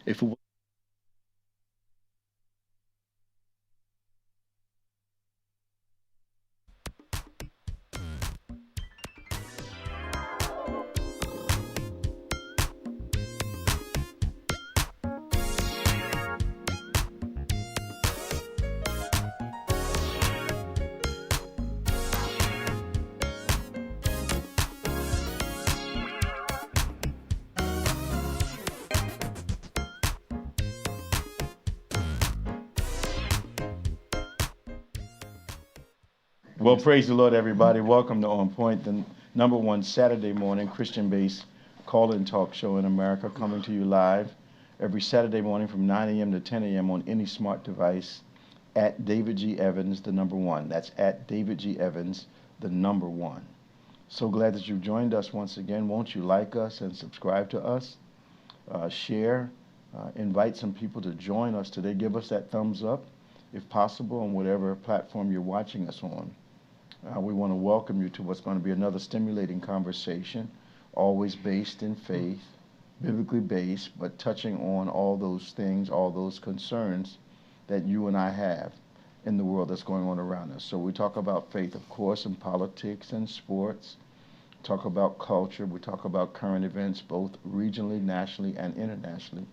If it Well, praise the Lord, everybody. Welcome to On Point, the number one Saturday morning Christian-based call-in talk show in America, coming to you live every Saturday morning from 9 a.m. to 10 a.m. on any smart device at David G. Evans, the number one. That's at David G. Evans, the number one. So glad that you've joined us once again. Won't you like us and subscribe to us? Share, invite some people to join us today. Give us that thumbs up, if possible, on whatever platform you're watching us on. We want to welcome you to what's going to be another stimulating conversation, always based in faith, biblically based, but touching on all those things, all those concerns that you and I have in the world that's going on around us. So we talk about faith, of course, in politics and sports, talk about culture, we talk about current events, both regionally, nationally, and internationally.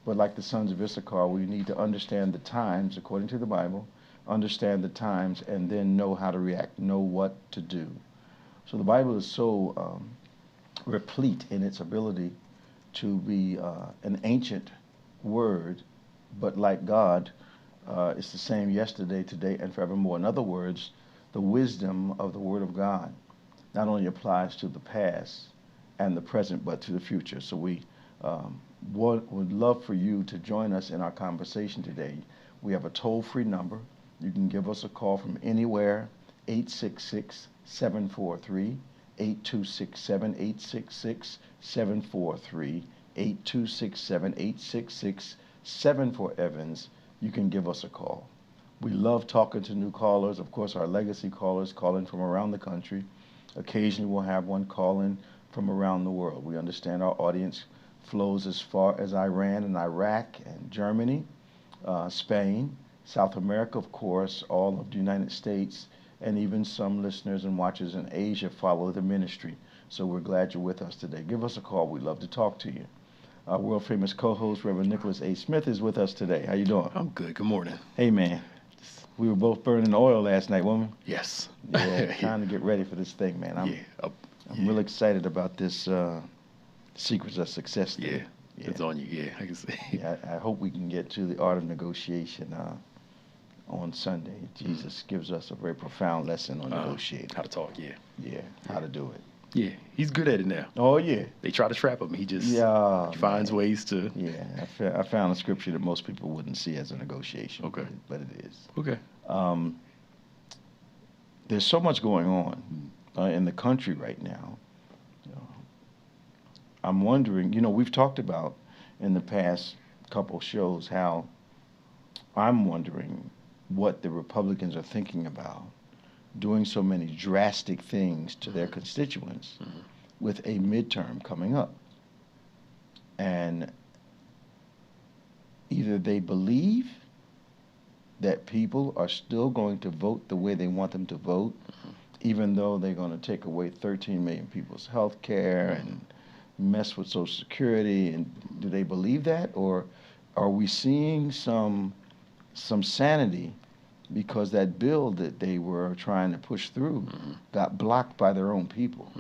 But like the sons of Issachar, we need to understand the times according to the Bible, understand the times, and then know how to react, know what to do. So the Bible is so replete in its ability to be an ancient word, but like God, it's the same yesterday, today, and forevermore. In other words, the wisdom of the Word of God not only applies to the past and the present, but to the future. So we would love for you to join us in our conversation today. We have a toll-free number. You can give us a call from anywhere, 866-743-8267, 866-743, 8267-866-74 Evans. You can give us a call. We love talking to new callers. Of course, our legacy callers call in from around the country. Occasionally, we'll have one call in from around the world. We understand our audience flows as far as Iran and Iraq and Germany, Spain, South America, of course, all of the United States, and even some listeners and watchers in Asia follow the ministry. So we're glad you're with us today. Give us a call. We'd love to talk to you. Our world-famous co-host, Reverend Nicholas A. Smith, is with us today. How you doing? I'm good. Good morning. Hey, man. We were both burning oil last night, weren't we? Yes. Yeah, trying to get ready for this thing, man. I'm really excited about this Secrets of Success thing. Yeah, it's on you. Yeah, I can see. Yeah, I hope we can get to the art of negotiation on Sunday. Jesus gives us a very profound lesson on negotiating. How to talk, Yeah, how to do it. Yeah, he's good at it now. Oh, yeah. They try to trap him. He just finds ways to. Yeah, I found a scripture that most people wouldn't see as a negotiation. Okay. But it is. Okay. There's so much going on in the country right now. I'm wondering, we've talked about in the past couple shows how I'm wondering what the Republicans are thinking about doing so many drastic things to their constituents with a midterm coming up. And either they believe that people are still going to vote the way they want them to vote, even though they're going to take away 13 million people's health care and mess with Social Security, and do they believe that? Or are we seeing some sanity because that bill that they were trying to push through got blocked by their own people?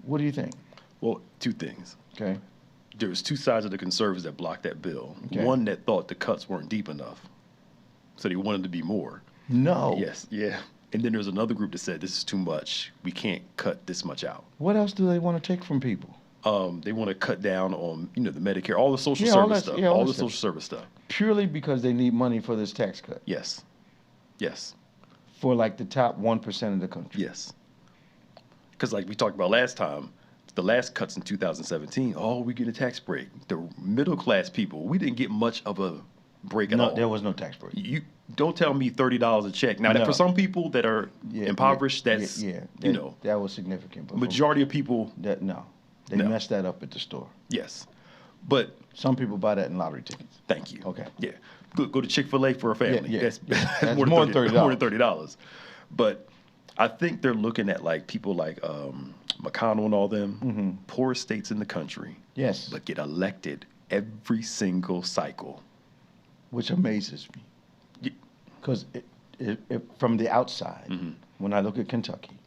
What do you think? Well, two things. Okay. There was two sides of the conservatives that blocked that bill. Okay. One that thought the cuts weren't deep enough, so they wanted to be more. No. Yes, yeah. And then there's another group that said this is too much. We can't cut this much out. What else do they want to take from people? They want to cut down on the Medicare, all the social service stuff, all the social service stuff. Purely because they need money for this tax cut. Yes. Yes. For like the top 1% of the country. Yes. Because like we talked about last time, the last cuts in 2017, we get a tax break. The middle class people, we didn't get much of a break at all. No, there was no tax break. You don't tell me $30 a check. Now, for some people that are impoverished, that's, that was significant. But majority of people. They messed that up at the store. Yes. But some people buy that in lottery tickets. thank you. Okay. Yeah. Go to Chick-fil-A for a family. Yeah. That's More than $30. More than $30. But I think they're looking at like people like McConnell and all them, poorest states in the country. Yes. But get elected every single cycle. Which amazes me. Because from the outside, when I look at Kentucky,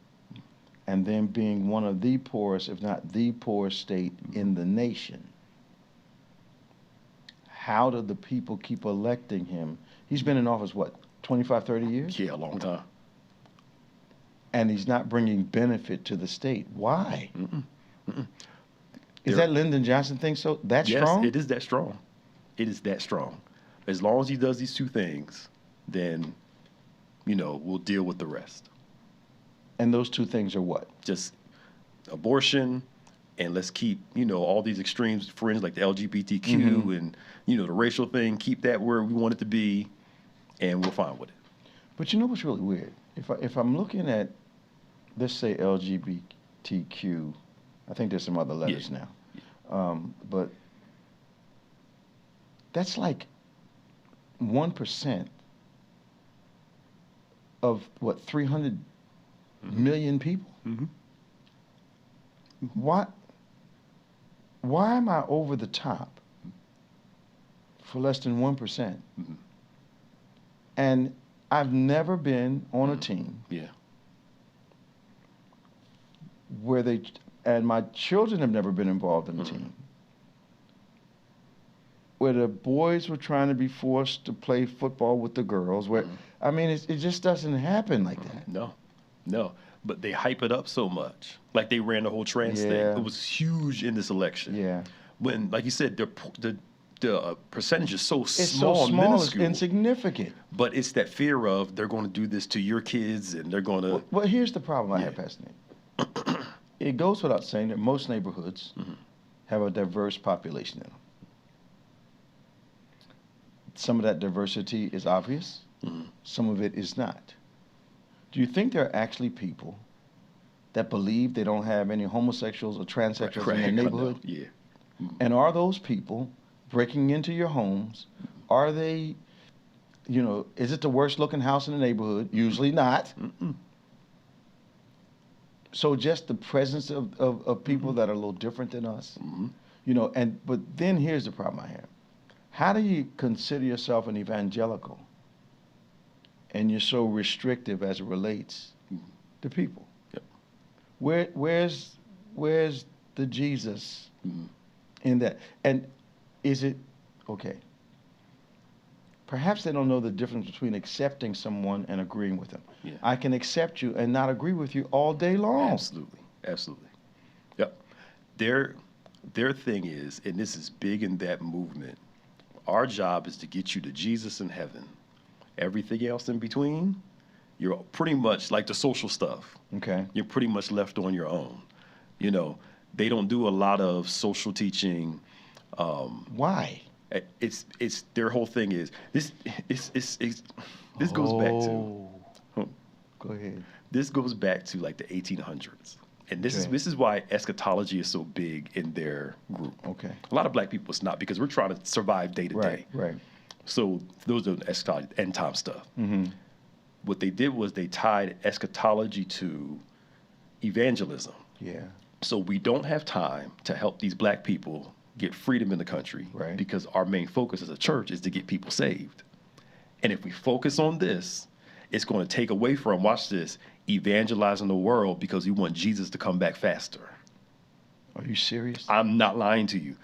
and then being one of the poorest, if not the poorest state in the nation, how do the people keep electing him? He's been in office, what, 25, 30 years? Yeah, a long time. And he's not bringing benefit to the state. Why? Is that Lyndon Johnson thing so that strong? Yes, it is that strong. It is that strong. As long as he does these two things, then, we'll deal with the rest. And those two things are what? Just abortion, and let's keep, all these extremes, fringe like the LGBTQ and, the racial thing, keep that where we want it to be, and we're fine with it. But you know what's really weird? If I'm looking at, let's say LGBTQ, I think there's some other letters now, but that's like 1% of what, 300 million people? Why am I over the top for less than 1%? And I've never been on a team where and my children have never been involved in a team where the boys were trying to be forced to play football with the girls. Where I mean, it just doesn't happen like that. No. But they hype it up so much. Like they ran the whole trans thing. It was huge in this election. Yeah. When, like you said, the percentage is so It's small, so small, minuscule. it's insignificant. But it's that fear of they're going to do this to your kids and they're going to... Well, here's the problem I have, Bethany. It goes without saying that most neighborhoods have a diverse population in them. Some of that diversity is obvious. Some of it is not. Do you think there are actually people that believe they don't have any homosexuals or transsexuals in their neighborhood? Yeah. And are those people breaking into your homes? Are they, is it the worst looking house in the neighborhood? Usually not. So just the presence of people that are a little different than us, but then here's the problem I have. How do you consider yourself an evangelical and you're so restrictive as it relates to people? Yep. Where's the Jesus in that? And is it, okay, perhaps they don't know the difference between accepting someone and agreeing with them. Yeah. I can accept you and not agree with you all day long. Absolutely. Yep. Their thing is, and this is big in that movement, our job is to get you to Jesus in heaven. Everything else in between, you're pretty much like the social stuff. Okay. You're pretty much left on your own. They don't do a lot of social teaching. Why? It's their whole thing is this goes back to. Go ahead. This goes back to like the 1800s. And this is why eschatology is so big in their group. Okay. A lot of black people, it's not, because we're trying to survive day to day. Right. So those are eschatology, end time stuff. What they did was they tied eschatology to evangelism. Yeah. So we don't have time to help these black people get freedom in the country, right? Because our main focus as a church is to get people saved. And if we focus on this, it's going to take away from, watch this, evangelizing the world, because we want Jesus to come back faster. Are you serious? I'm not lying to you.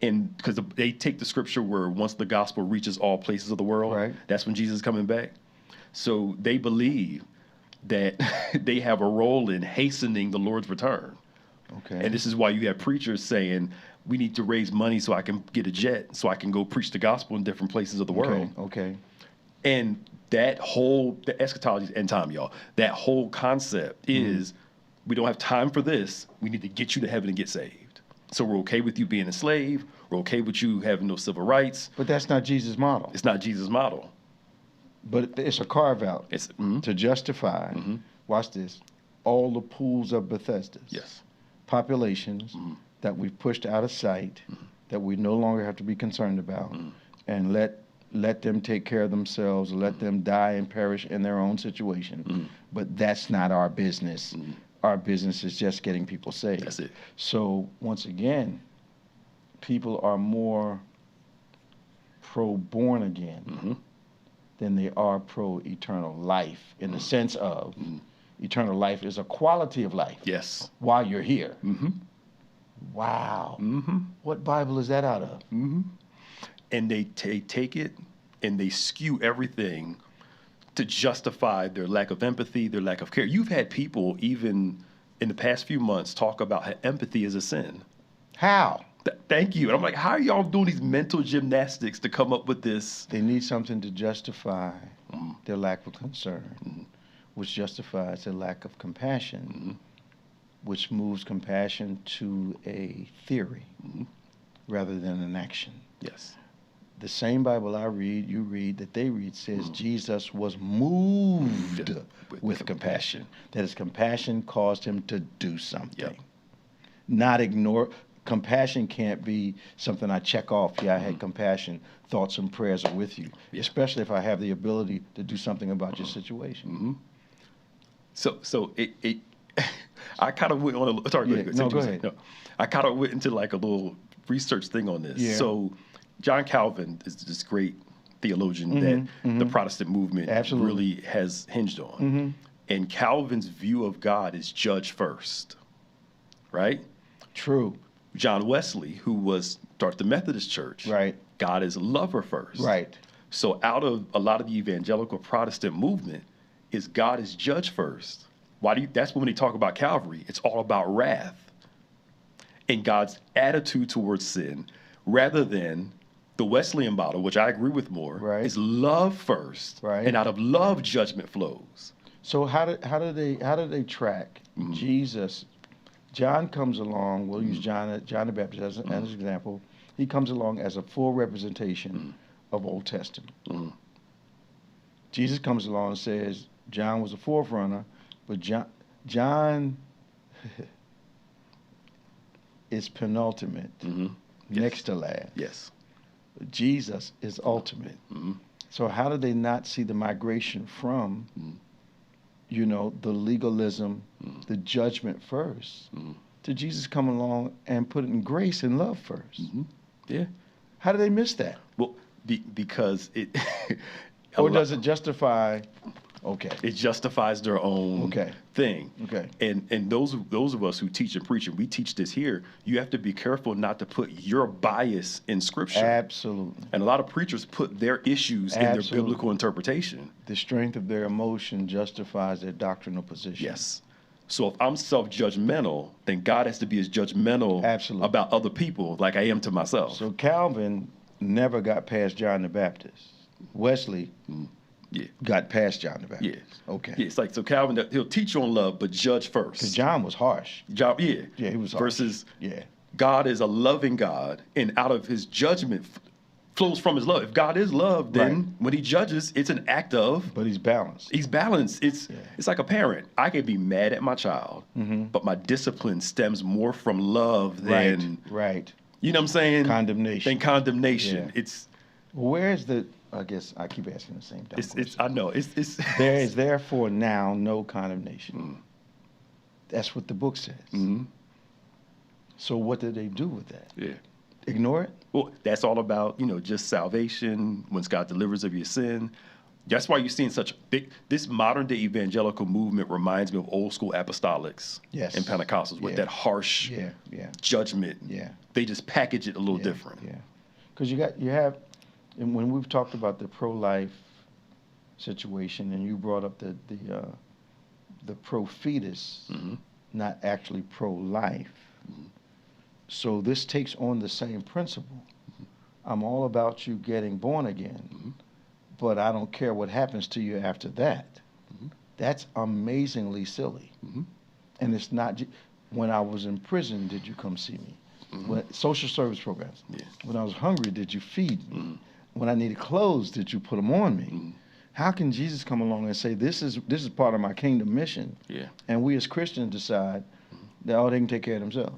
And because they take the scripture where once the gospel reaches all places of the world, right, that's when Jesus is coming back. So they believe that they have a role in hastening the Lord's return. Okay. And this is why you have preachers saying, we need to raise money so I can get a jet, so I can go preach the gospel in different places of the world. Okay. And that whole, the eschatology is end time, y'all. That whole concept is, we don't have time for this. We need to get you to heaven and get saved. So we're okay with you being a slave. We're okay with you having no civil rights. But that's not Jesus' model. It's not Jesus' model. But it's a carve-out to justify, watch this, all the pools of Bethesda. Yes. Populations that we've pushed out of sight that we no longer have to be concerned about, and let them take care of themselves, let them die and perish in their own situation. But that's not our business. Our business is just getting people saved. That's it. So once again, people are more pro-born again than they are pro-eternal life, in the sense of eternal life is a quality of life. Yes. While you're here. Wow. What Bible is that out of? And they take it and they skew everything to justify their lack of empathy, their lack of care. You've had people, even in the past few months, talk about how empathy is a sin. How? Thank you. And I'm like, how are y'all doing these mental gymnastics to come up with this? They need something to justify their lack of concern, which justifies their lack of compassion, which moves compassion to a theory rather than an action. Yes. The same Bible I read, you read, that they read says Jesus was moved with compassion. That his compassion caused him to do something. Not ignore. Compassion can't be something I check off. Yeah, I had compassion. Thoughts and prayers are with you, especially if I have the ability to do something about your situation. So it I kind of went on a sorry. Go ahead. No, I kind of went into like a little research thing on this. Yeah. So John Calvin is this great theologian that the Protestant movement really has hinged on. And Calvin's view of God is judge first, right? True. John Wesley, who started the Methodist Church, Right. God is lover first. Right. So out of a lot of the evangelical Protestant movement is God is judge first. That's when they talk about Calvary, it's all about wrath and God's attitude towards sin, rather than the Wesleyan model, which I agree with more, is love first. Right. And out of love, judgment flows. So how do they track Jesus? John comes along. We'll use John the Baptist as an example. He comes along as a full representation of Old Testament. Jesus comes along and says John was a forerunner, but John is penultimate, next to last. Yes. Jesus is ultimate. So how do they not see the migration from, the legalism, the judgment first, to Jesus come along and put it in grace and love first? Yeah. How do they miss that? Well, because it... or does it justify... Okay. It justifies their own thing. Okay. And those of us who teach and preach, and we teach this here, you have to be careful not to put your bias in Scripture. Absolutely. And a lot of preachers put their issues in their biblical interpretation. The strength of their emotion justifies their doctrinal position. Yes. So if I'm self-judgmental, then God has to be as judgmental about other people like I am to myself. So Calvin never got past John the Baptist. Wesley... got past John the Baptist. Okay. Yeah, it's like, so Calvin, he'll teach you on love, but judge first. Because John was harsh. Yeah, he was harsh. Versus God is a loving God, and out of his judgment flows from his love. If God is love, then when he judges, it's an act of... But he's balanced. He's balanced. It's like a parent. I can be mad at my child, but my discipline stems more from love than... Right. You know what I'm saying? Condemnation. Than condemnation. Yeah. Where's the... I guess I keep asking the same dumb question. I know. There is therefore now no condemnation. That's what the book says. So what do they do with that? Yeah. Ignore it? Well, that's all about, just salvation, once God delivers of your sin. That's why you're seeing such this modern day evangelical movement reminds me of old school apostolics and Pentecostals with that harsh judgment. Yeah. They just package it a little different. Yeah. Because you have, and when we've talked about the pro-life situation, and you brought up the pro-fetus, not actually pro-life. So this takes on the same principle. I'm all about you getting born again, but I don't care what happens to you after that. That's amazingly silly. And it's not, when I was in prison, did you come see me? When, social service programs. When I was hungry, did you feed me? When I needed clothes, did you put them on me? How can Jesus come along and say, this is part of my kingdom mission? And we as Christians decide that, they can take care of themselves.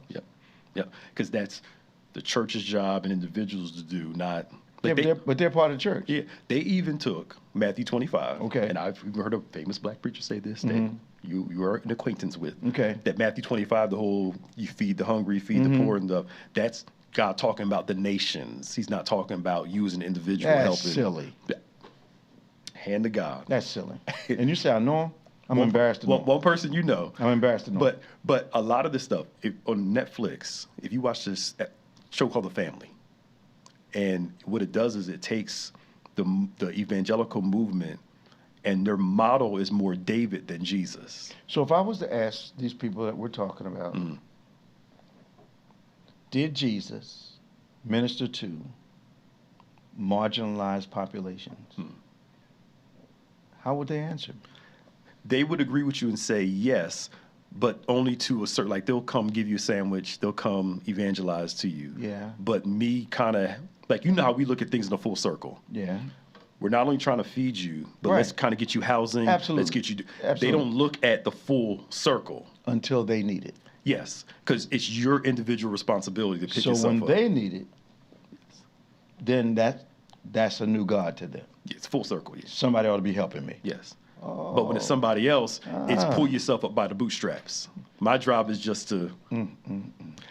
Yep, because the church's job and individuals to do, not. Like but they're part of the church. Yeah, they even took Matthew 25. Okay. And I've even heard a famous black preacher say this that you are an acquaintance with. Okay. That Matthew 25, the whole you feed the hungry, feed the poor, and that's God talking about the nations. He's not talking about you as an individual helping. That's silly. Hand to God. That's silly. And you say I know him? I'm embarrassed to know. One person you know. I'm embarrassed to know. But a lot of this stuff on Netflix, if you watch this show called The Family, and what it does is it takes the evangelical movement, and their model is more David than Jesus. So if I was to ask these people that we're talking about, did Jesus minister to marginalized populations? How would they answer? They would agree with you and say yes, but only to a certain, like they'll come give you a sandwich, they'll come evangelize to you. Yeah. But me kind of, like, you know how we look at things in a full circle. Yeah. We're not only trying to feed you, but Right. let's kind of get you housing. Absolutely. Let's get you. Absolutely. They don't look at the full circle. Until they need it. Yes, because it's your individual responsibility to pick So yourself when up. they need it, then that's a new God to them. It's full circle, yes. Somebody ought to be helping me. Yes. But when it's somebody else, it's pull yourself up by the bootstraps. My job is just to...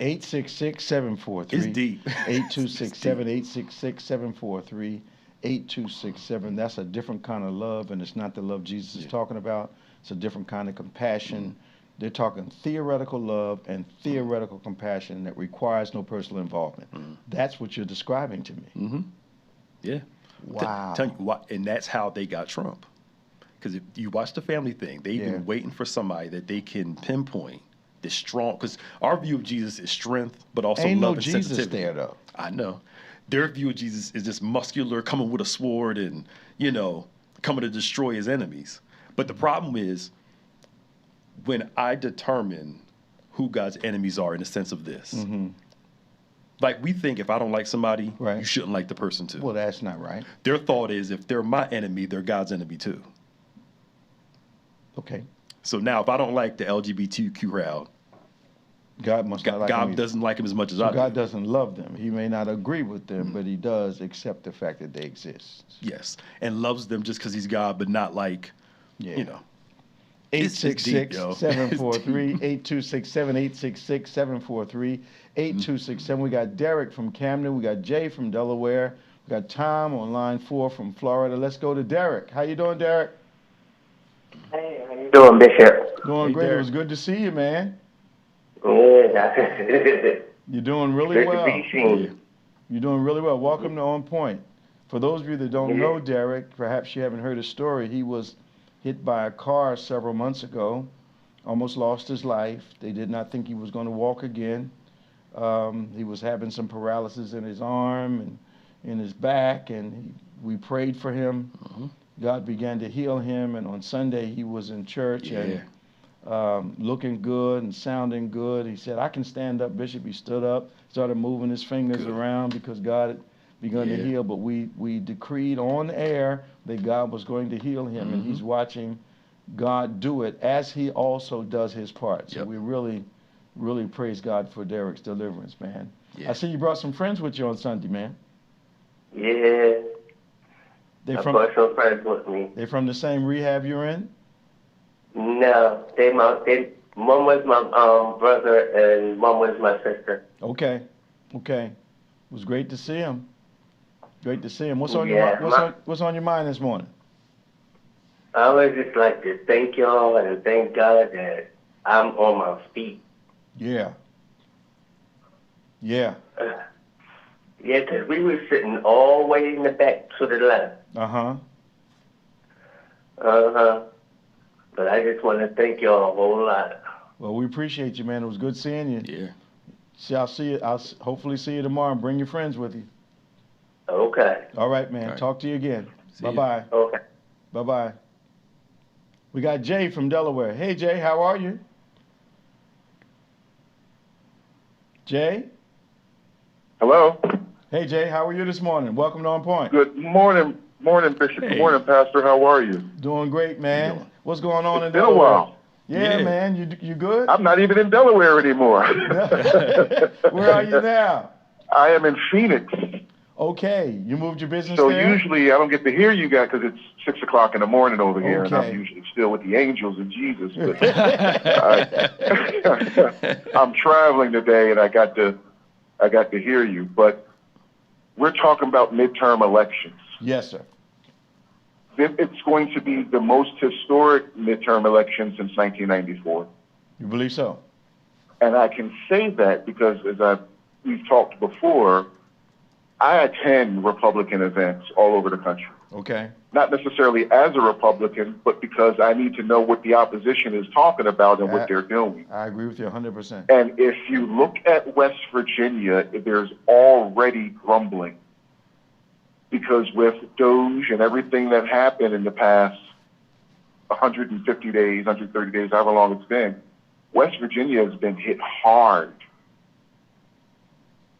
866-743. It's deep. 8267-866-743. 8267. That's a different kind of love, and it's not the love Jesus is talking about. It's a different kind of compassion. They're talking theoretical love and theoretical compassion that requires no personal involvement. That's what you're describing to me. Yeah. Wow. Tell you why, and that's how they got Trump. Because if you watch the family thing, they've Yeah. been waiting for somebody that they can pinpoint this strong. Because our view of Jesus is strength, but also Ain't love no and Jesus sensitivity. there, though. I know. Their view of Jesus is this muscular, coming with a sword and, coming to destroy his enemies. But the problem is, when I determine who God's enemies are in the sense of this, like we think if I don't like somebody, Right. you shouldn't like the person too. Well, that's not right. Their thought is if they're my enemy, they're God's enemy too. Okay. So now if I don't like the LGBTQ crowd, God must not like them God either. doesn't like them as much as So I God do. doesn't love them. He may not agree with them, but he does accept the fact that they exist. Yes. And loves them just because he's God, but not like, Yeah. It's deep, yo. 866-743, 8267-866-743, 8267. We got Derek from Camden. We got Jay from Delaware. We got Tom on line 4 from Florida. Let's go to Derek. How you doing, Derek? Hey, how you doing, Bishop? Doing Hey, great. It Derek. was good to see you, man. Yeah. You're doing really Good well. to be seen. You're doing really well. Welcome to On Point. For those of you that don't know Derek, perhaps you haven't heard his story. He was hit by a car several months ago, almost lost his life. They did not think he was going to walk again. He was having some paralysis in his arm and in his back, and we prayed for him. God began to heal him, and on Sunday he was in church and looking good and sounding good. He said, I can stand up, Bishop. He stood up, started moving his fingers around because God had begun to heal. But we decreed on air that God was going to heal him, and he's watching God do it as he also does his part. So we really, really praise God for Derek's deliverance, man. Yeah. I see you brought some friends with you on Sunday, man. Yeah. They I from brought some friends with me. they from the same rehab you're in? No, mom was my brother and mom was my sister. Okay. It was great to see him. Great to see him. What's on Yeah, what's on your mind this morning? I would just like to thank y'all and thank God that I'm on my feet. Yeah. Yeah, because we were sitting all the way in the back to the left. Uh-huh. But I just want to thank y'all a whole lot. Well, we appreciate you, man. It was good seeing you. Yeah. I'll see you. I'll hopefully see you tomorrow and bring your friends with you. Okay. All right, man. All right. Talk to you again. See ya. Bye-bye. Okay. Bye-bye. We got Jay from Delaware. Hey, Jay, how are you? Jay? Hello. Hey, Jay, how are you this morning? Welcome to On Point. Good morning, Bishop. Hey. Good morning, Pastor. How are you? Doing great, man. doing? What's going on in It's been a Delaware? while. Yeah, Yeah. man. You good? I'm not even in Delaware anymore. Where are you now? I am in Phoenix. Okay, you moved your business So there? usually I don't get to hear you guys because it's 6 o'clock in the morning over here, and Okay. I'm usually still with the angels and Jesus. But I'm traveling today, and I got to hear you. But we're talking about midterm elections. Yes, sir. It's going to be the most historic midterm election since 1994. You believe so? And I can say that because, we've talked before, I attend Republican events all over the country. Okay. Not necessarily as a Republican, but because I need to know what the opposition is talking about and what they're doing. I agree with you 100%. And if you look at West Virginia, there's already grumbling. Because with Doge and everything that happened in the past 150 days, 130 days, however long it's been, West Virginia has been hit hard.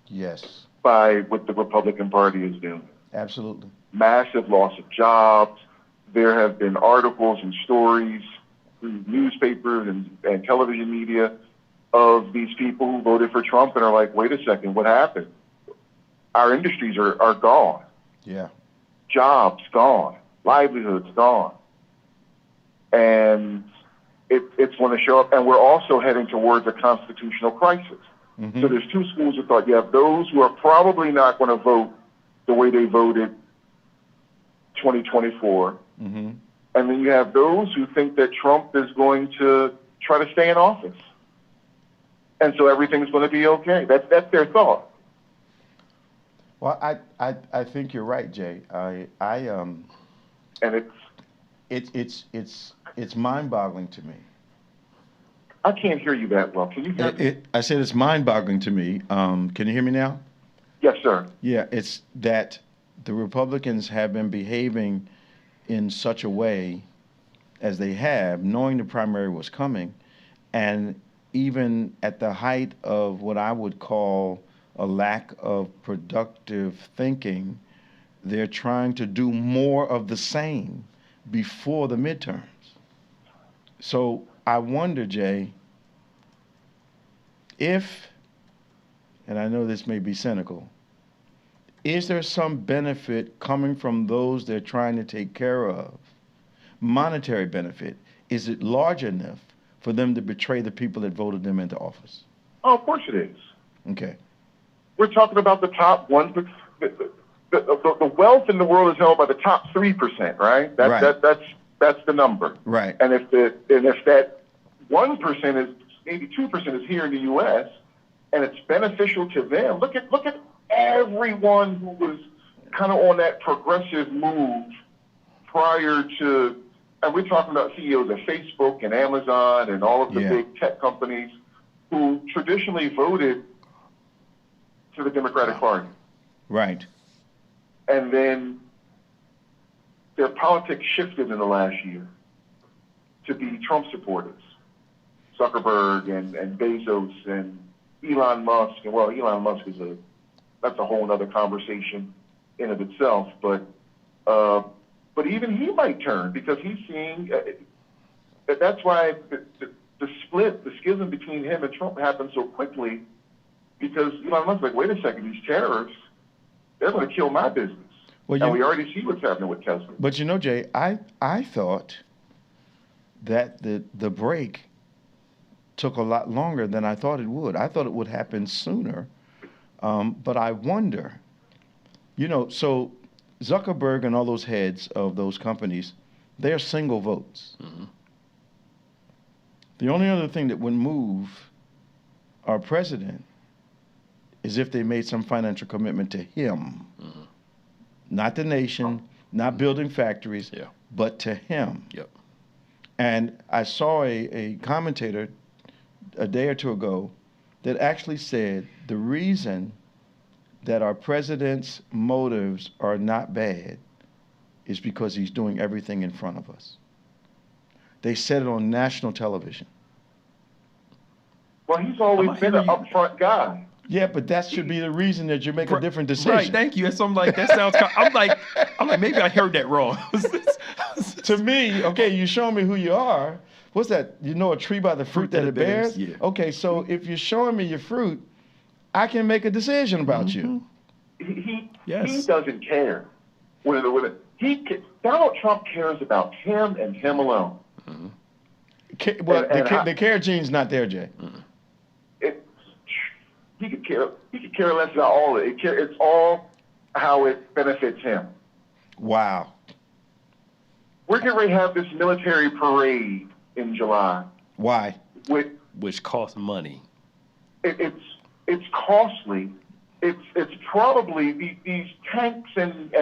Yes. By what the Republican Party is doing. Absolutely. Massive loss of jobs. There have been articles and stories through newspapers and television media of these people who voted for Trump and are like, wait a second, what happened? Our industries are gone. Yeah. Jobs gone. Livelihoods gone. And it's going to show up. And we're also heading towards a constitutional crisis. Mm-hmm. So there's two schools of thought. You have those who are probably not going to vote the way they voted 2024. Mm-hmm. And then you have those who think that Trump is going to try to stay in office. And so everything's going to be okay. That's their thought. Well, I think you're right, Jay. And it's mind-boggling to me. I can't hear you that well. Can you hear me? I said it's mind-boggling to me. Can you hear me now? Yes, sir. Yeah, it's that the Republicans have been behaving in such a way as they have, knowing the primary was coming, and even at the height of what I would call a lack of productive thinking, they're trying to do more of the same before the midterms. So I wonder, Jay, if, and I know this may be cynical, is there some benefit coming from those they're trying to take care of? Monetary benefit. Is it large enough for them to betray the people that voted them into office? Oh, of course it is. Okay. We're talking about the top 1%. The wealth in the world is held by the top 3%, right? That's the number. Right. And if that 1% is 82% is here in the U.S. and it's beneficial to them, look at everyone who was kind of on that progressive move prior to, and we're talking about CEOs of Facebook and Amazon and all of the big tech companies who traditionally voted to the Democratic Party. Right. And then their politics shifted in the last year to be Trump supporters. Zuckerberg and Bezos and Elon Musk. And well, Elon Musk that's a whole other conversation in of itself. But even he might turn because he's seeing that's why the split, the schism between him and Trump happened so quickly, because Elon Musk's like, wait a second, these terrorists, they're going to kill my business. Well, and we already see what's happening with Tesla. But you know, Jay, I thought that the break took a lot longer than I thought it would. I thought it would happen sooner. But I wonder, so Zuckerberg and all those heads of those companies, they're single votes. Mm-hmm. The only other thing that would move our president is if they made some financial commitment to him. Mm-hmm. Not the nation, not building factories, but to him. Yep. And I saw a commentator a day or two ago that actually said the reason that our president's motives are not bad is because he's doing everything in front of us. They said it on national television. Well, he's always been an upfront guy. Yeah, but that should be the reason that you make a different decision. Right, thank you. And so I'm like, that sounds I'm like, maybe I heard that wrong. To me, okay, you show me who you are. What's that? You know a tree by the fruit that it bears? Yeah. Okay, so if you're showing me your fruit, I can make a decision about you. He Yes. doesn't care. Donald Trump cares about him and him alone. Well, the care gene's not there, Jay. He could care less about all of it. It's all how it benefits him. Wow. We're getting ready to have this military parade in July. Why? Which costs money. It's costly. It's probably these tanks and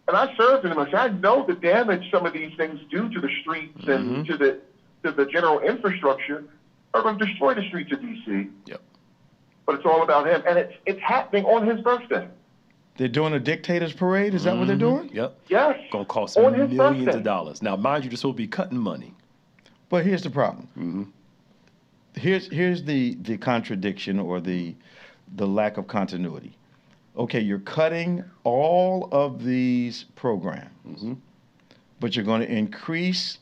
I served in the military. I know the damage some of these things do to the streets and to the general infrastructure are going to destroy the streets of D.C. Yep. But it's all about him, and it's happening on his birthday. They're doing a dictator's parade? Is that what they're doing? Yep. Yes. Going to cost On his millions birthday. of dollars. Now, mind you, they're supposed to be cutting money. But here's the problem. Here's the contradiction or the lack of continuity. Okay, you're cutting all of these programs, but you're going to increase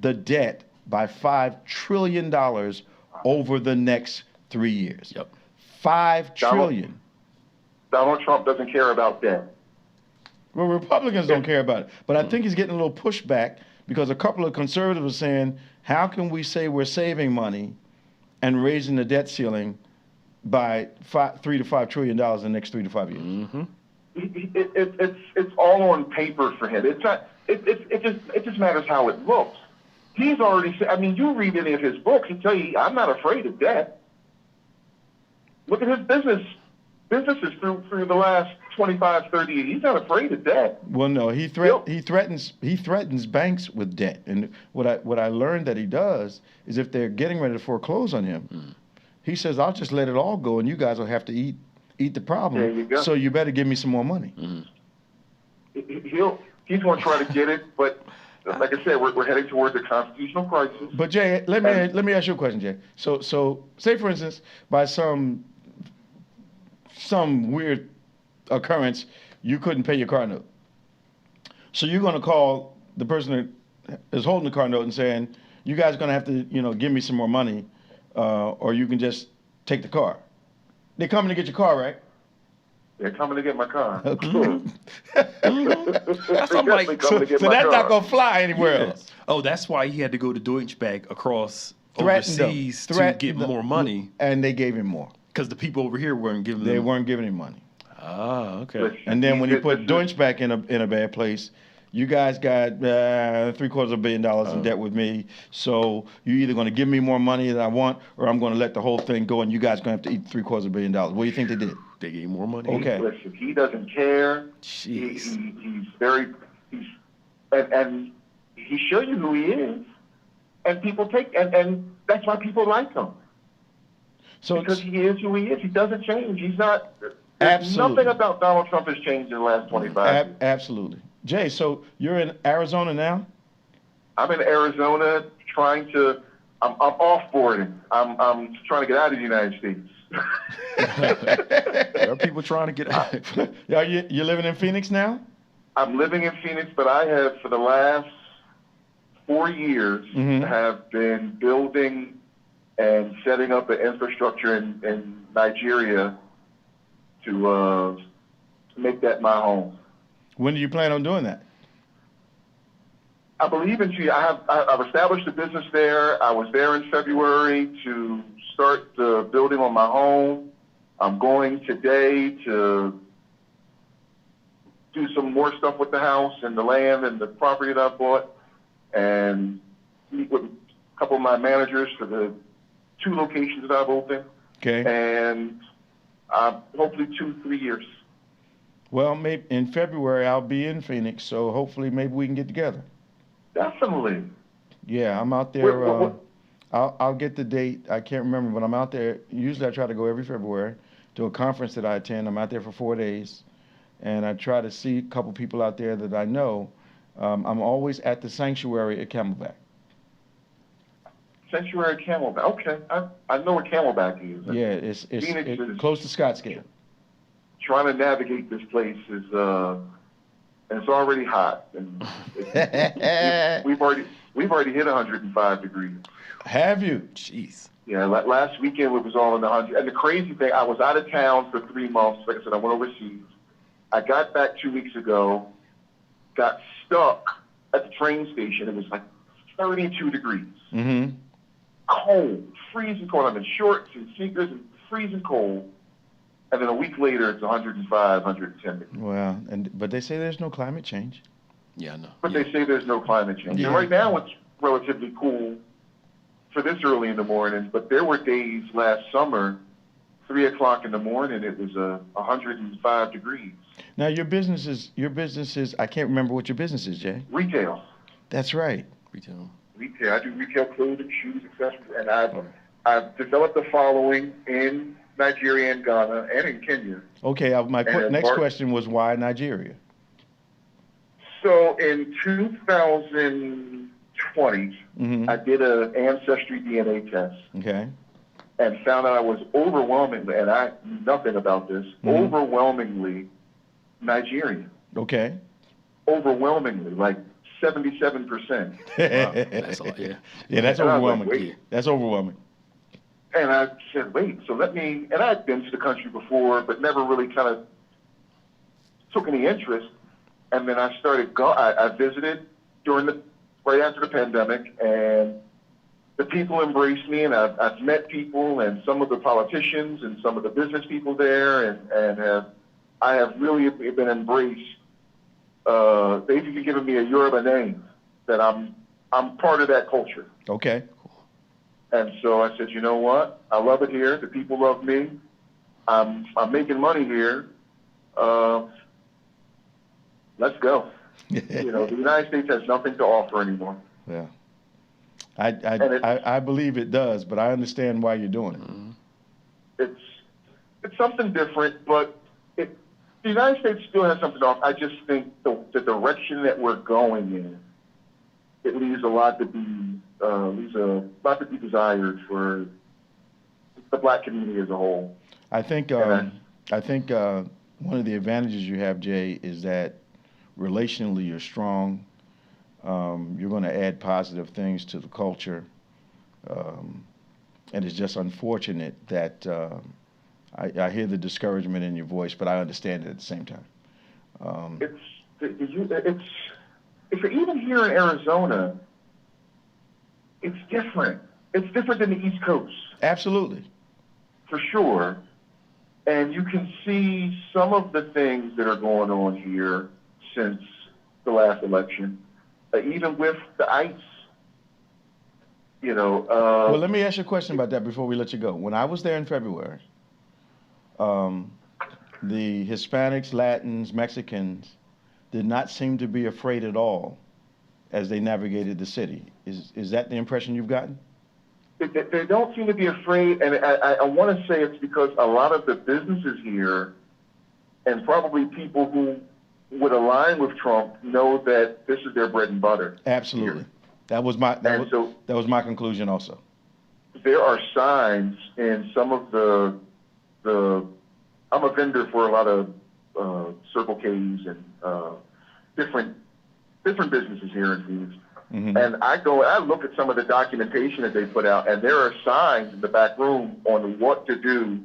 the debt by $5 trillion over the next 3 years. Yep. $5 trillion. Donald Trump doesn't care about debt. Well, Republicans don't care about it. But I think he's getting a little pushback because a couple of conservatives are saying, how can we say we're saving money and raising the debt ceiling by $3 to $5 trillion in the next 3 to 5 years? It's all on paper for him. It's not. It just matters how it looks. He's already said. I mean, you read any of his books, he'll tell you, I'm not afraid of debt. Look at his businesses through the last 25, 30 years. He's not afraid of debt. Well, no, he threatens banks with debt. And what I learned that he does is if they're getting ready to foreclose on him, he says, I'll just let it all go and you guys will have to eat the problem. There you go. So you better give me some more money. He's going to try to get it, but like I said, we're heading towards a constitutional crisis. But Jay, let me ask you a question, Jay. So say for instance, by some weird occurrence, you couldn't pay your car note. So you're going to call the person that is holding the car note and saying, you guys are going to have to, give me some more money, or you can just take the car. They're coming to get your car, right? They're coming to get my car. Okay. That's I'm like, So that's not going to fly anywhere else. Oh, that's why he had to go to Deutsche Bank across Threatened overseas them. to get more money. And they gave him more. Because the people over here weren't giving They them. weren't giving him money. Ah, okay. And then when you put Deutsche Bank in a bad place, you guys got $750 million in debt with me. So you're either going to give me more money than I want, or I'm going to let the whole thing go, and you guys are going to have to eat $750 million. What do you think they did? They gave more money. Okay. Listen, he doesn't care. Jeez. And he shows you who he is, and people and that's why people like him. So because he is who he is. He doesn't change. He's not. Absolutely. Nothing about Donald Trump has changed in the last 25 years. Absolutely. Jay, so you're in Arizona now? I'm in Arizona trying to. I'm offboarding. I'm trying to get out of the United States. There are people trying to get out. Are you living in Phoenix now? I'm living in Phoenix, but I have for the last 4 years have been building and setting up an infrastructure in Nigeria to make that my home. When do you plan on doing that? I believe in you. I've established a business there. I was there in February to start the building on my home. I'm going today to do some more stuff with the house and the land and the property that I bought, and meet with a couple of my managers for the 2 locations that I've opened. Okay. And hopefully 2-3 years. Well, maybe in February I'll be in Phoenix, so hopefully maybe we can get together. Definitely. Yeah, I'm out there. I'll get the date. I can't remember, but I'm out there. Usually I try to go every February to a conference that I attend. I'm out there for 4 days, and I try to see a couple people out there that I know. I'm always at the sanctuary at Camelback. Sanctuary Camelback. Okay, I know what Camelback is. Yeah, it's is close to Scottsdale. Trying to navigate this place is, and it's already hot, and we've already hit 105 degrees. Have you? Jeez. Yeah, last weekend it was all in the hundreds. And the crazy thing, I was out of town for 3 months. Like I said, I went overseas. I got back 2 weeks ago, got stuck at the train station. It was like 32 degrees. Mm-hmm. Cold, freezing cold. I'm in shorts and sneakers and freezing cold. And then a week later, it's 105, 110 degrees. Well, but they say there's no climate change. Yeah, I know. But they say there's no climate change. Yeah. And right now, it's relatively cool for this early in the morning, but there were days last summer, 3 o'clock in the morning, it was 105 degrees. Now, your business is, I can't remember what your business is, Jay. Retail. That's right. Retail. I do retail clothing, shoes, accessories, and I've developed a following in Nigeria and Ghana and in Kenya. Okay, my next question was why Nigeria? So in 2020, I did an ancestry DNA test. Okay. And found out I was overwhelmingly, and I knew nothing about this, overwhelmingly Nigerian. Okay. Overwhelmingly, like 77%. Wow, that's a lot, yeah. Yeah, that's And I was overwhelming. like, wait. That's overwhelming. And I said, wait, so and I'd been to the country before, but never really kind of took any interest. And then I started I visited right after the pandemic, and the people embraced me, and I've met people and some of the politicians and some of the business people there, and I have really been embraced. They've even given me a Yoruba name that I'm part of that culture. Okay. And so I said, you know what? I love it here. The people love me. I'm making money here. Let's go. The United States has nothing to offer anymore. Yeah. I believe it does, but I understand why you're doing it. It's something different, but the United States still has something to offer. I just think the direction that we're going in, it leaves a lot to be desired for the black community as a whole. I think one of the advantages you have, Jay, is that relationally you're strong. You're going to add positive things to the culture, and it's just unfortunate that I hear the discouragement in your voice, but I understand it at the same time. If you're even here in Arizona, it's different. It's different than the East Coast. Absolutely. For sure. And you can see some of the things that are going on here since the last election, even with the ICE, well, let me ask you a question about that before we let you go. When I was there in February, the Hispanics, Latins, Mexicans did not seem to be afraid at all as they navigated the city. Is that the impression you've gotten? They don't seem to be afraid, and I want to say it's because a lot of the businesses here, and probably people who would align with Trump, know that this is their bread and butter. Absolutely. That was my conclusion also. There are signs in some of the I'm a vendor for a lot of Circle K's and different businesses here in Phoenix. Mm-hmm. And I look at some of the documentation that they put out, and there are signs in the back room on what to do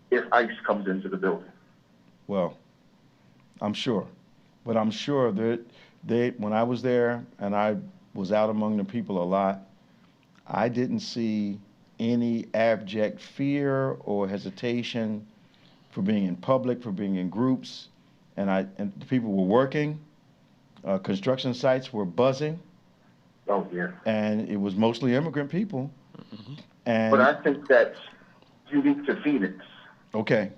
if ICE comes into the building. Well, I'm sure. But I'm sure that when I was there and I was out among the people a lot, I didn't see any abject fear or hesitation for being in public, for being in groups. And the people were working. Construction sites were buzzing. Oh, yeah. And it was mostly immigrant people. Mm-hmm. But I think that's unique to Phoenix. Okay.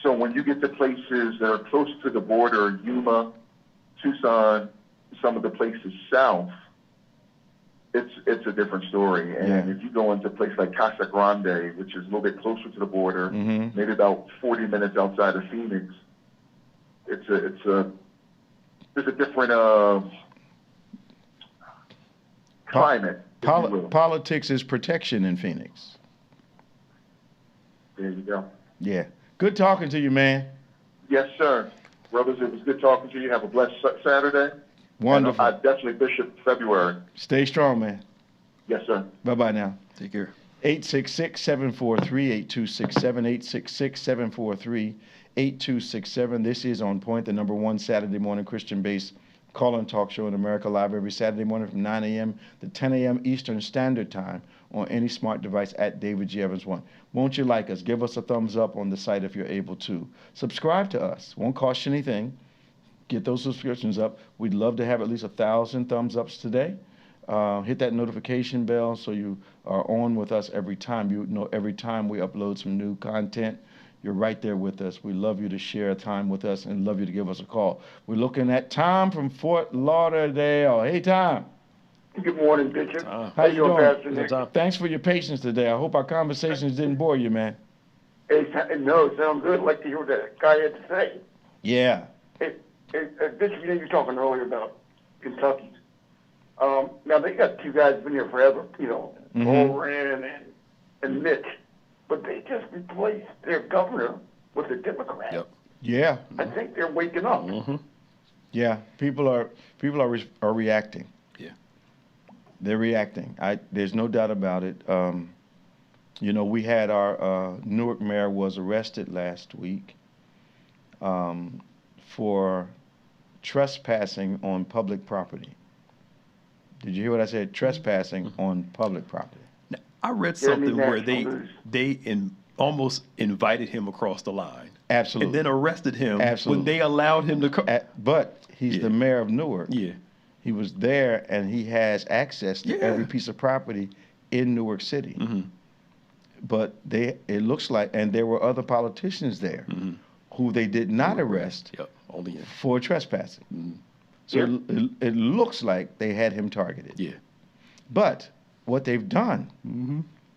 So when you get to places that are close to the border, Yuma, Tucson, some of the places south, it's a different story. And if you go into a place like Casa Grande, which is a little bit closer to the border, maybe about 40 minutes outside of Phoenix, there's a different climate. Politics is protection in Phoenix. There you go. Yeah. Good talking to you, man. Yes, sir. Brothers, it was good talking to you. Have a blessed Saturday. Wonderful. And I definitely Bishop February. Stay strong, man. Yes, sir. Bye-bye now. Take care. 866-743-8267, 866-743-8267. This is On Point, the number one Saturday morning Christian-based call-in talk show in America, live every Saturday morning from 9 a.m. to 10 a.m. Eastern Standard Time on any smart device at David G. Evans 1. Won't you like us? Give us a thumbs up on the site if you're able to. Subscribe to us. Won't cost you anything. Get those subscriptions up. We'd love to have at least 1,000 thumbs ups today. Hit that notification bell so you are on with us every time. You know, every time we upload some new content, you're right there with us. We love you to share time with us and love you to give us a call. We're looking at Tom from Fort Lauderdale. Hey, Tom. Good morning, Bishop. How you doing? Pastor Nick? Thanks for your patience today. I hope our conversations didn't bore you, man. No, it sounds good. I'd like to hear what that guy had to say. Yeah. Bishop, you were talking earlier about Kentucky. Now, they got two guys been here forever, Oren and Mitch. But they just replaced their governor with a Democrat. Yep. Yeah. I think they're waking up. Mm-hmm. Yeah. People are reacting. Yeah. They're reacting. There's no doubt about it. We had our Newark mayor was arrested last week for trespassing on public property. Did you hear what I said? Trespassing on public property. Now, I read something where they almost invited him across the line. Absolutely. And then arrested him Absolutely. when they allowed him to come. But he's the mayor of Newark. Yeah. He was there, and he has access to every piece of property in Newark City. Mm-hmm. But it looks like, and there were other politicians there who they did not arrest for trespassing. Mm-hmm. So it looks like they had him targeted. Yeah. But what they've done,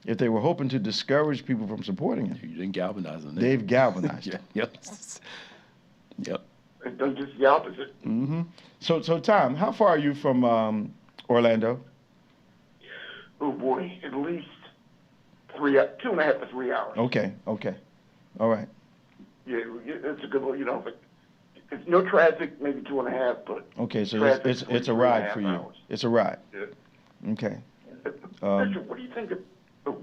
if they were hoping to discourage people from supporting him, You didn't galvanize them. they've galvanized him. Yep. Yep. It's done just the opposite. Mm-hmm. So Tom, how far are you from Orlando? Oh, boy, at least 2.5 to 3 hours. Okay. All right. Yeah, it's a good one, it's no traffic, maybe 2.5, but Okay, so traffic, it's a ride for you. hours. It's a ride. Yeah. Okay. Bishop, what do you think of? Oh,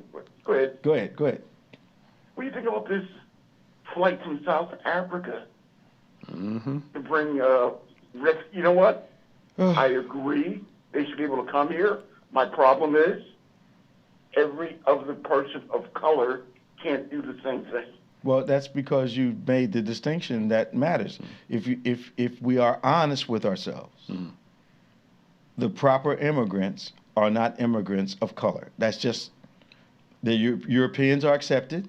go ahead. Go ahead. What do you think about this flight from South Africa to bring? You know what? I agree. They should be able to come here. My problem is every other person of color can't do the same thing. Well, that's because you made the distinction that matters. If we are honest with ourselves, the proper immigrants are not immigrants of color. That's just the Europeans are accepted.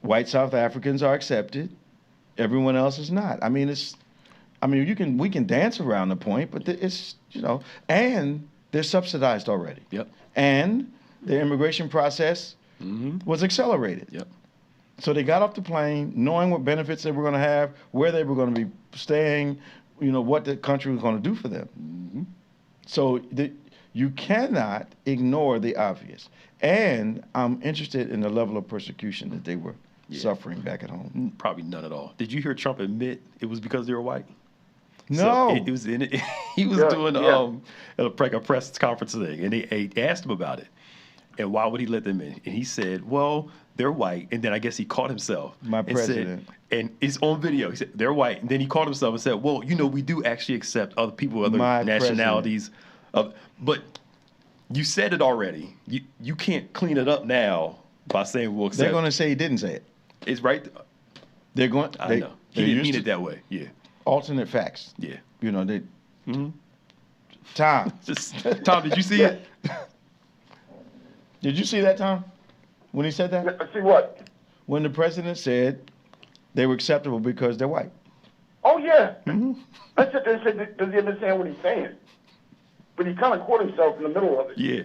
White South Africans are accepted. Everyone else is not. We can dance around the point, but it's and they're subsidized already. Yep. And the immigration process was accelerated. Yep. So they got off the plane knowing what benefits they were going to have, where they were going to be staying, what the country was going to do for them. So you cannot ignore the obvious. And I'm interested in the level of persecution that they were suffering back at home. Probably none at all. Did you hear Trump admit it was because they were white? No. So it was in it. He was doing a press conference thing, and they asked him about it. And why would he let them in? And he said, well, they're white. And then I guess he caught himself. My president. And it's on video. He said, they're white. And then he caught himself and said, well, we do actually accept other people, other nationalities. But you said it already. You can't clean it up now by saying we'll accept. They're going to say he didn't say it. It's right. They're going. I know. He didn't mean it that way. Yeah. Alternate facts. Yeah. They. Tom. Tom, did you see it? Did you see that, Tom? When he said that? See what? When the president said they were acceptable because they're white. Oh, yeah. I said, does he understand what he's saying? But he kind of caught himself in the middle of it. Yeah.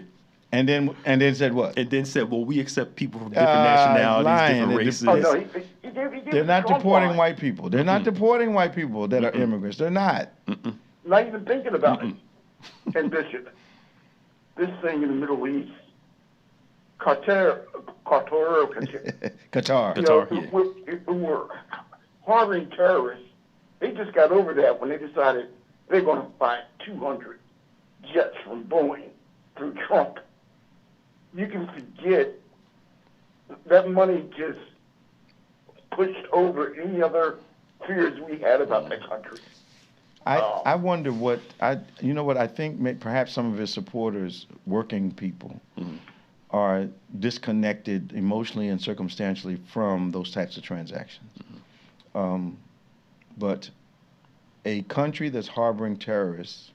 And then said what? And then said, well, we accept people from different nationalities, different races. Oh, no, he gave They're not deporting white people. They're not deporting white people that are immigrants. They're not. Not even thinking about it. And Bishop, this thing in the Middle East, Qatar, who were harboring terrorists, they just got over that when they decided they're going to buy 200 jets from Boeing through Trump. You can forget that money just pushed over any other fears we had about the country. I wonder what I think perhaps some of his supporters, working people, are disconnected emotionally and circumstantially from those types of transactions. But a country that's harboring terrorists,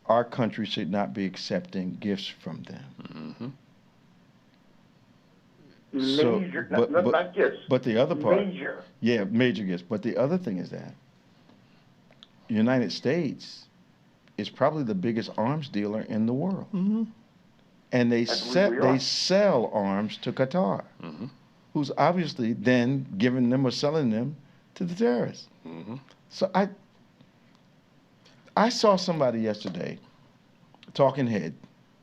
our country should not be accepting gifts from them. Major, not gifts. But the other part, major gifts. But the other thing is that the United States is probably the biggest arms dealer in the world, and they sell arms to Qatar, who's obviously then giving them or selling them to the terrorists. So I saw somebody yesterday, talking head,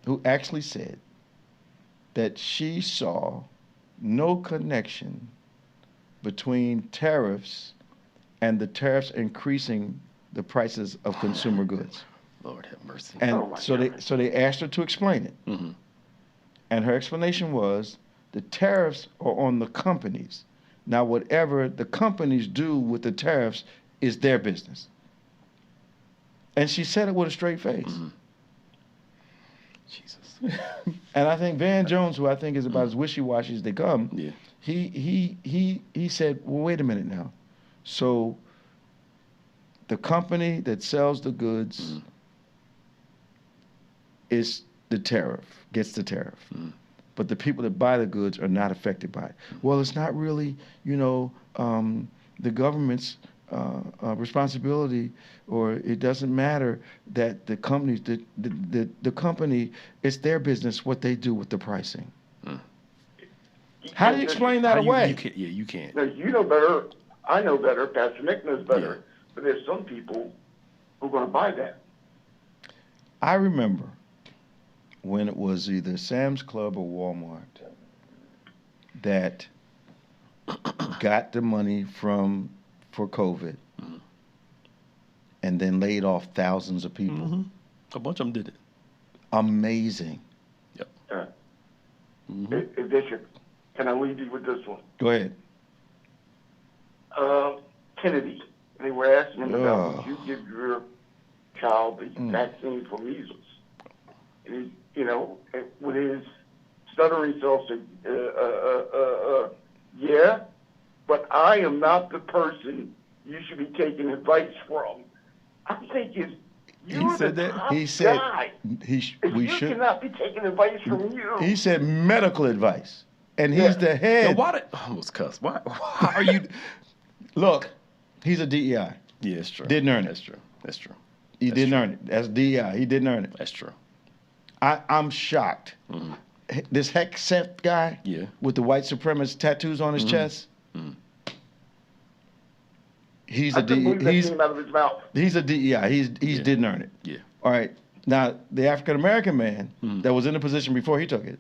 who actually said that she saw no connection between tariffs and the tariffs increasing the prices of consumer goods. Lord have mercy. And so they asked her to explain it. And her explanation was the tariffs are on the companies. Now, whatever the companies do with the tariffs is their business. And she said it with a straight face. Jesus. And I think Van Jones, who I think is about as wishy-washy as they come, he said, well, wait a minute now. So the company that sells the goods is the tariff, gets the tariff. But the people that buy the goods are not affected by it. Well, it's not really, the government's responsibility, or it doesn't matter that the companies, the company, it's their business what they do with the pricing. How do you explain that away? You can't. Now, you know better. I know better. Pastor Nick knows better. But there's some people who are going to buy that. I remember when it was either Sam's Club or Walmart that got the money for COVID and then laid off thousands of people. A bunch of them did it. Amazing. Yep. Bishop, can I leave you with this one? Go ahead. Kennedy, they were asking him about would you give your child the vaccine for measles? And he, with his stuttering self said, yeah, but I am not the person you should be taking advice from. I'm thinking, you're the top guy. We should cannot be taking advice from you. He said medical advice, and he's the head. Why did I almost cuss? Why are you? Look, he's a DEI. Yeah, it's true. Didn't earn it. That's true. He didn't earn it. That's DEI. He didn't earn it. That's true. I'm shocked. This Hegseth guy with the white supremacist tattoos on his chest. He's a DEI. He's a DEI. He didn't earn it. Yeah. All right. Now the African American man that was in the position before he took it,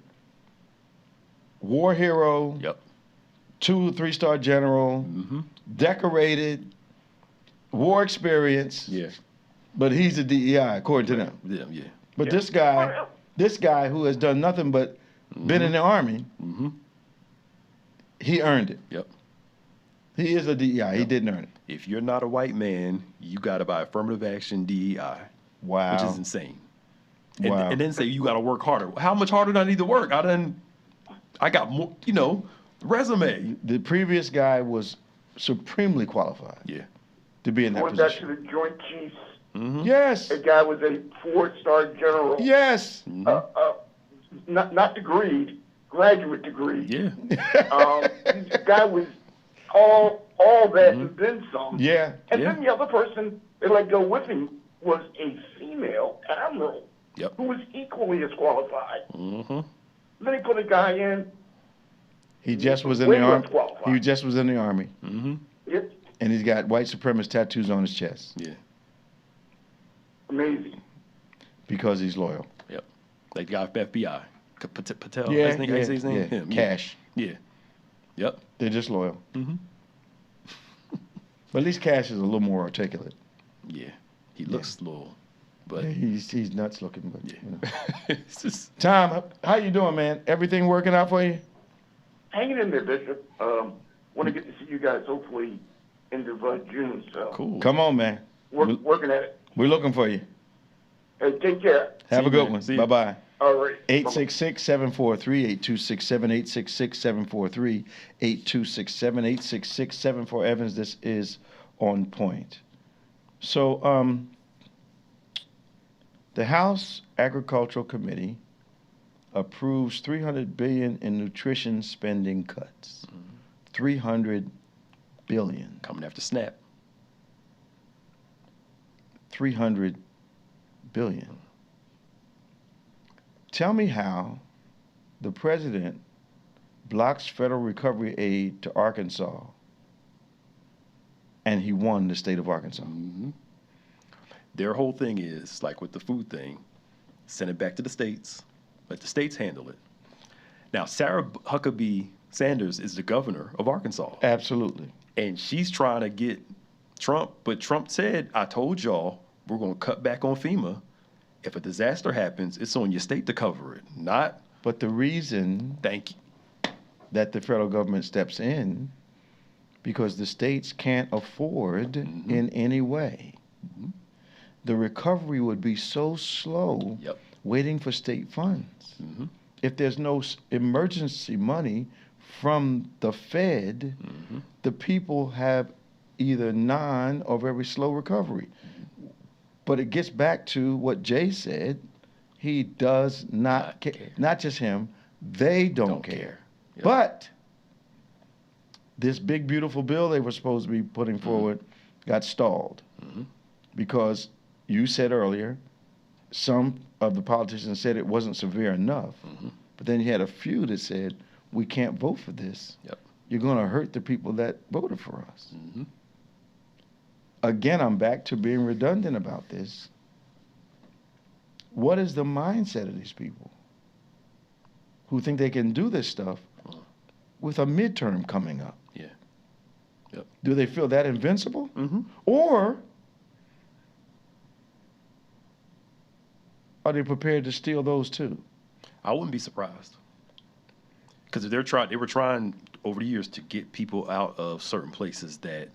war hero. Yep. 2 or 3-star general, decorated, war experience. Yeah. But he's a DEI according to them. Yeah. But this guy who has done nothing but been in the Army, he earned it. Yep. He is a DEI. He didn't earn it. If you're not a white man, you got to buy affirmative action DEI. Wow. Which is insane. And then say you got to work harder. How much harder do I need to work? I got more, resume. The previous guy was supremely qualified. Yeah. To be in that Going position. back to the Joint Chiefs. Yes. The guy was a 4-star general. Yes. Not degree, graduate degree. Yeah. The guy was all that and then some. Yeah. And then the other person they let go with him was a female admiral. Yep. Who was equally as qualified. Mm-hmm. Then he put a guy in. He just was in the army. He just was in the army. Mm-hmm. Yep. And he's got white supremacist tattoos on his chest. Yeah. Amazing. Because he's loyal. Yep. That guy FBI. Patel. Yeah, His name? yeah. Him. Cash. Yeah. Yep. They're just loyal. Mm-hmm. But at least Cash is a little more articulate. Yeah. He looks loyal. But yeah, he's nuts looking. But yeah. you know. It's just, Tom, how you doing, man? Everything working out for you? Hanging in there, Bishop. Want to get to see you guys hopefully end of June. So cool. Come on, man. working at it. We're looking for you. Hey, take care. Have See a you, good man. one. See you. Bye-bye. All right. 866-743-8267, 866-787-866-74. Evans, this is On Point. So, the House Agricultural Committee approves $300 billion in nutrition spending cuts. $300 billion. Coming after SNAP. $300 billion. Tell me how the president blocks federal recovery aid to Arkansas and he won the state of Arkansas. Mm-hmm. Their whole thing is, like with the food thing, send it back to the states, let the states handle it. Now, Sarah Huckabee Sanders is the governor of Arkansas. Absolutely. And she's trying to get Trump, but Trump said, I told y'all we're going to cut back on FEMA. If a disaster happens, it's on your state to cover it, not But the reason thank you. that the federal government steps in, because the states can't afford in any way. The recovery would be so slow Yep. waiting for state funds. Mm-hmm. If there's no emergency money from the Fed, the people have either non or very slow recovery. But it gets back to what Jay said. He does not care. Not just him. They don't care. Yep. But this big, beautiful bill they were supposed to be putting forward got stalled. Because you said earlier, some of the politicians said it wasn't severe enough. But then you had a few that said, we can't vote for this. Yep. You're going to hurt the people that voted for us. Again, I'm back to being redundant about this. What is the mindset of these people who think they can do this stuff with a midterm coming up? Yeah. Yep. Do they feel that invincible? Mm-hmm. Or are they prepared to steal those too? I wouldn't be surprised. Because they were trying over the years to get people out of certain places that,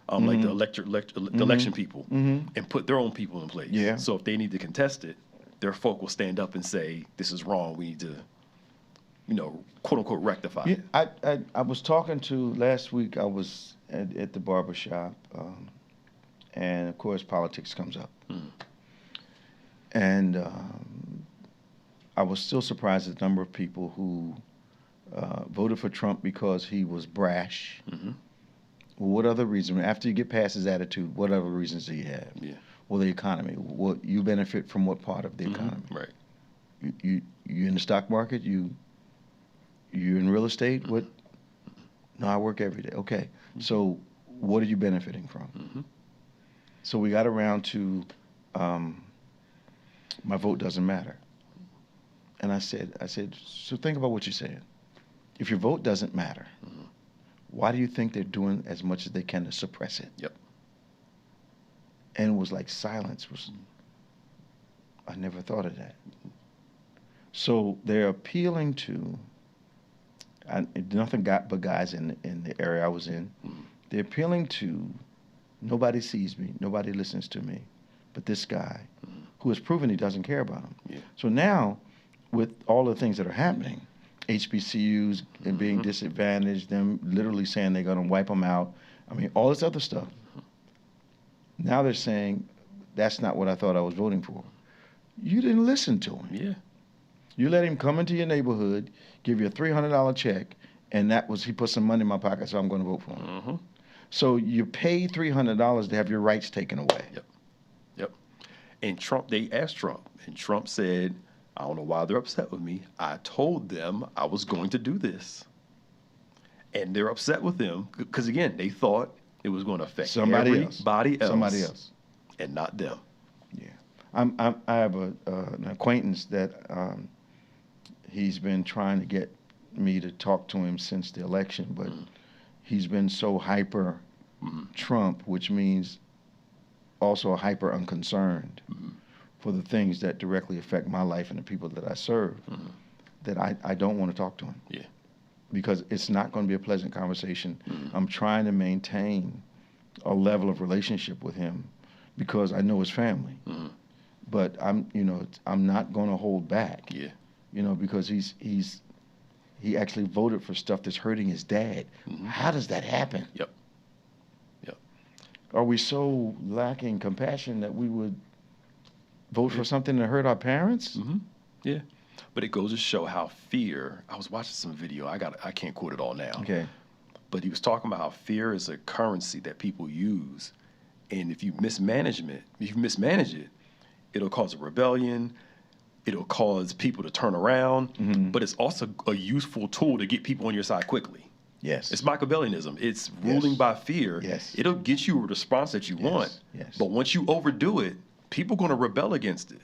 like the election people, and put their own people in place. Yeah. So if they need to contest it, their folk will stand up and say, this is wrong. We need to, quote unquote, rectify it. I was talking to, last week, I was at the barber shop, and of course politics comes up. And I was still surprised at the number of people who voted for Trump because he was brash. Well, what other reason? After you get past his attitude, what other reasons do you have? Yeah. Well, the economy. Well, you benefit from what part of the economy? Right. You in the stock market? You in real estate? What? No, I work every day. Okay. So what are you benefiting from? So we got around to my vote doesn't matter. And I said, so think about what you're saying. If your vote doesn't matter, why do you think they're doing as much as they can to suppress it? Yep. And it was like silence. I never thought of that. So they're appealing to, nothing but guys in the area I was in. They're appealing to, nobody sees me, nobody listens to me, but this guy who has proven he doesn't care about them. Yeah. So now, with all the things that are happening, HBCUs and being disadvantaged, them literally saying they're going to wipe them out. I mean, all this other stuff. Now they're saying, that's not what I thought I was voting for. You didn't listen to him. Yeah. You let him come into your neighborhood, give you a $300 check, and he put some money in my pocket, so I'm going to vote for him. So you pay $300 to have your rights taken away. Yep. And they asked Trump, and Trump said, I don't know why they're upset with me. I told them I was going to do this. And they're upset with him because, again, they thought it was going to affect everybody else. And not them. Yeah. I have an acquaintance that he's been trying to get me to talk to him since the election, but he's been so hyper Trump, which means also hyper unconcerned for the things that directly affect my life and the people that I serve, that I don't want to talk to him. Yeah. Because it's not going to be a pleasant conversation. I'm trying to maintain a level of relationship with him because I know his family. But I'm not going to hold back. Yeah. Because he actually voted for stuff that's hurting his dad. How does that happen? Yep. Are we so lacking compassion that we would vote for something that hurt our parents? Yeah. But it goes to show how fear, I was watching some video, I can't quote it all now. Okay. But he was talking about how fear is a currency that people use. And if you mismanage it, it'll cause a rebellion. It'll cause people to turn around. But it's also a useful tool to get people on your side quickly. Yes. It's Machiavellianism. It's ruling by fear. Yes. It'll get you a response that you want. Yes. But once you overdo it, people are going to rebel against it.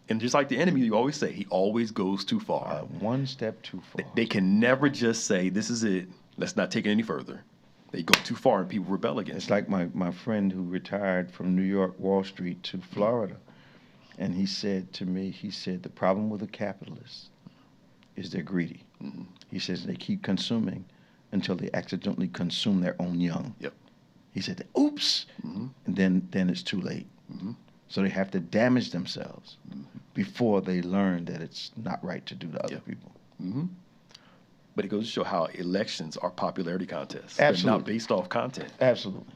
And just like the enemy, you always say, he always goes too far. One step too far. They can never just say, this is it. Let's not take it any further. They go too far and people rebel against It's like my friend who retired from New York, Wall Street to Florida. And he said to me, the problem with the capitalists is they're greedy. He says they keep consuming until they accidentally consume their own young. Yep. He said, oops, and then it's too late. So they have to damage themselves before they learn that it's not right to do to other people. But it goes to show how elections are popularity contests. Absolutely. They're not based off content. Absolutely.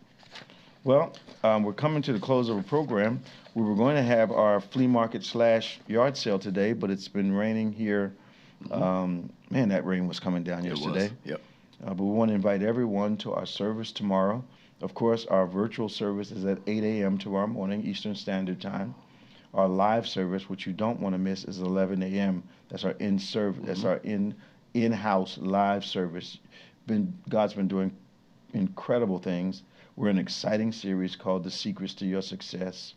Well, we're coming to the close of the program. We were going to have our flea market / yard sale today, but it's been raining here. Man, that rain was coming down yesterday. It was. Yep. But we want to invite everyone to our service tomorrow. Of course, our virtual service is at 8 a.m. tomorrow morning, Eastern Standard Time. Our live service, which you don't want to miss, is 11 a.m. That's our That's our in-house live service. God's been doing incredible things. We're in an exciting series called The Secrets to Your Success.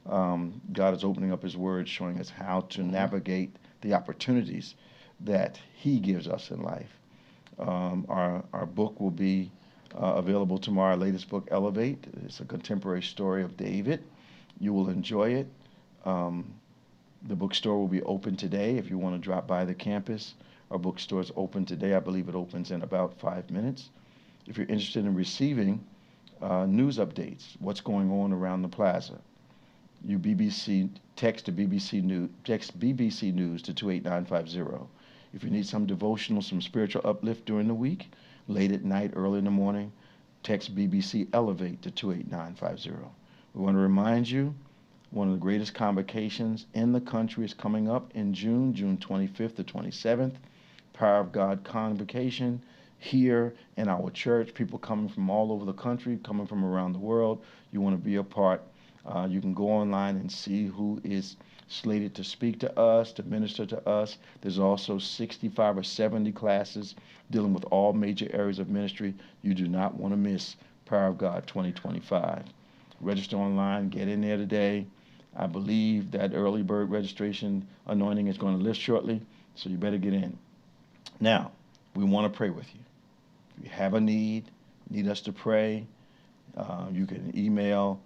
God is opening up His Word, showing us how to navigate the opportunities that He gives us in life. Our book will be available tomorrow. Our latest book, Elevate. It's a contemporary story of David. You will enjoy it. The bookstore will be open today if you want to drop by the campus. Our bookstore is open today. I believe it opens in about 5 minutes. If you're interested in receiving news updates, what's going on around the plaza, you text BBC News to 28950. If you need some devotional, some spiritual uplift during the week, late at night, early in the morning, text BBC Elevate to 28950. We want to remind you, one of the greatest convocations in the country is coming up in June 25th to 27th. Power of God Convocation here in our church. People coming from all over the country, coming from around the world. You want to be a part. You can go online and see who is slated to speak to us, to minister to us. There's also 65 or 70 classes dealing with all major areas of ministry. You do not want to miss Power of God 2025. Register online, get in there today. I believe that early bird registration anointing is going to lift shortly, so you better get in. Now, we want to pray with you. If you have a need us to pray, you can email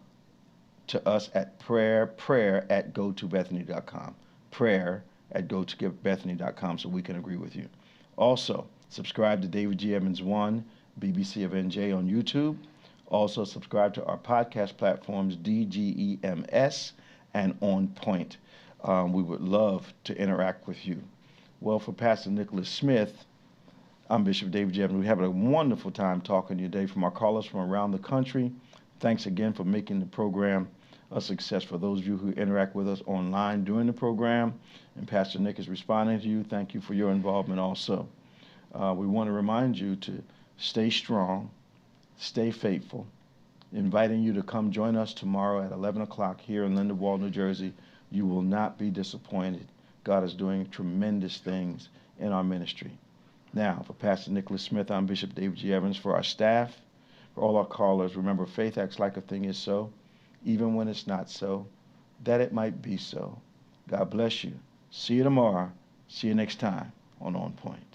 to us at prayer@gotobethany.com. prayer@gotobethany.com, so we can agree with you. Also, subscribe to David G. Evans 1, BBC of NJ on YouTube. Also, subscribe to our podcast platforms, DGEMS and On Point. We would love to interact with you. Well, for Pastor Nicholas Smith, I'm Bishop David G. Evans. We're having a wonderful time talking to you today from our callers from around the country. Thanks again for making the program a success. For those of you who interact with us online during the program, and Pastor Nick is responding to you, thank you for your involvement also. We want to remind you to stay strong, stay faithful, inviting you to come join us tomorrow at 11 o'clock here in Lindenwold, New Jersey. You will not be disappointed. God is doing tremendous things in our ministry. Now, for Pastor Nicholas Smith, I'm Bishop David G. Evans. For our staff, for all our callers, remember, faith acts like a thing is so, even when it's not so, that it might be so. God bless you. See you tomorrow. See you next time on Point.